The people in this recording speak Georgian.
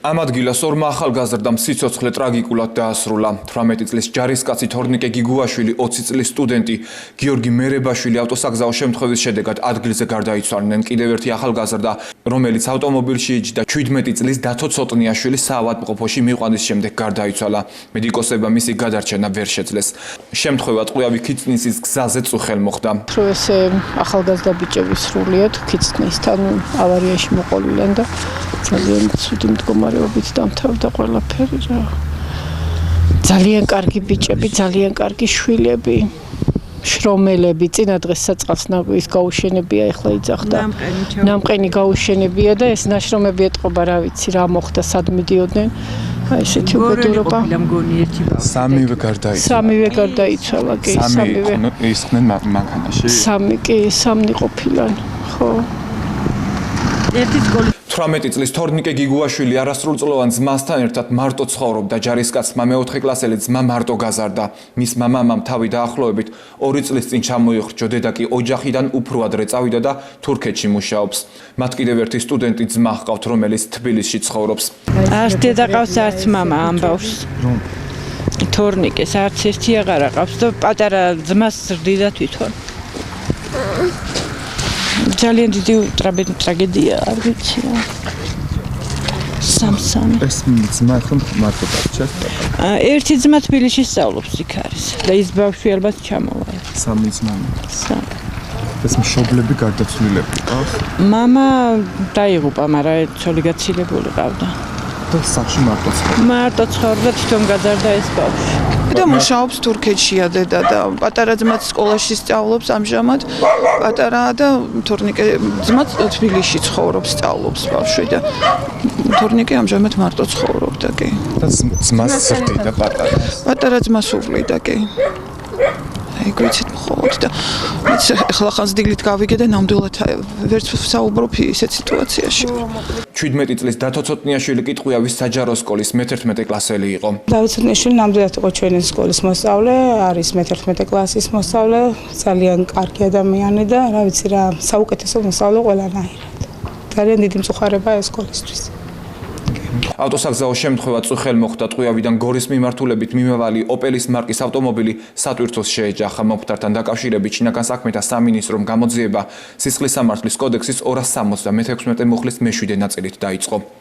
ამ ადგილას ორმა ახალგაზრდამ სიცოცხლე ტრაგიკულად დაასრულა. 18 წლის ჯარისკაცი თორნიკე გიგუაშვილი, 20 წლის სტუდენტი გიორგი მერებაშვილი ავტოსაგზაო შემთხვევის შედეგად ადგილზე გარდაიცვალნენ. კიდევ ერთი ახალგაზრდა, რომელიც ავტომობილში იჯდა 17 წლის დათო ცოტნიაშვილი საავადმყოფოში მიყვანის შემდეგ გარდაიცვალა. მედიკოსებმა მისი გადარჩენა ვერ შეძლეს. შემთხვევა ტყვიავი ქიცნისის გზაზე წუხელ მოხდა. ესე ახალგაზრდა ბიჭები სრულიად ქიცნისთან ავარიაში მოყოლილან და ძალიან ცუდი მდგომარეობით დამთავრდა ყველაფერი რა. ძალიან კარგი ბიჭები, ძალიან კარგი შვილები, შრომელები, წინა დღეს საწყალსნაგვის გაუშენებია, ეხლა იძახდა. ნამყენი გაუშენებია და ეს ნაშრომები ეტყობა, რა ვიცი, რა მოხდა, სად მიდიოდნენ. აი ესეთი უბედურობა. სამივე გარდაიცვალა. სამივე გარდაიცვალა, კი, სამივე. ისხდნენ მანქანაში. სამი კი, სამნი ყოფილან, ხო. 18 წლის თორნიკე გიგუაშვილი არასრულწლოვან ძმასთან ერთად მარტო ცხოვრობდა. ჯარისკაცმა მეოთხე კლასელი ძმა მარტო გაზარდა. მისმა მამამ თავი დაახლოებით 2 წლის წინ ჩამოიხრჯო, დედა კი ოჯახიდან უფრო ადრე წავიდა და თურქეთში მუშაობს. მათ კიდევ ერთი სტუდენტი ძმა ჰყავთ, რომელიც თბილისში ცხოვრობს. არც დედა ყავს, არც მამა ამბავს. თორნიკეს არც ერთი აღარ ყავს და პატარა ძმას ზრდიდა თვითონ. ძალიან დიდი ტრაგედია, არ ვიცი. სამსამი. ეს ძმა ხო მარტო დარჩა? ერთი ძმა თბილისში სწავლობს, იქ არის და ის ბავშვი ალბათ ჩამოვა. სამი ძმა. სამი. ეს მშობლები გარდაცვლილები ყავს? მამა დაიღუპა, მაგრამ ცოლი გაცილებული ყავდა. და სახში მარტო ცხოვრობდა. მარტო ცხოვრობდა, თვითონ გაძარდა ეს ბავშვი. და მუშაობს თურქეთშია დედა და პატარა ძმაც სკოლაში სწავლობს ამჟამად. პატარა და თორნიკე ძმაც თბილისში ცხოვრობს, სწავლობს ბავშვი და თორნიკე ამჟამად მარტო ცხოვრობდა, კი. და ძმას ზრდიდა პატარა. პატარა ძმას უვლიდა, კი. აი გვიცით მხოლოდ და ეხლა ხანს დილით გავიგე და ნამდვილად ვერც საუბრობ ისეთ სიტუაციაში. 17 წლის დათო ცოტნიაშვილი კი ტყვიავის საჯარო სკოლის მე-11 კლასელი იყო. დავით ცოტნიაშვილი ნამდვილად იყო ჩვენი სკოლის მოსწავლე, არის მე-11 კლასის მოსწავლე, ძალიან კარგი ადამიანი და რა ვიცი რა, საუკეთესო მოსწავლე ყველანაირად. ძალიან დიდი მწუხარებაა ეს სკოლისთვის. ავტოსაგზაო შემთხვევა წუხელ მოხდა. ტყვიავიდან გორის მიმართულებით მიმავალი ოპელის მარკის ავტომობილი სატვირთოს შეეჯახა. მომხდართან დაკავშირებით შინაგან საქმეთა სამინისტრომ გამოძიება სისხლის სამართლის კოდექსის 271 მუხლის მე-7 ნაწილით დაიწყო.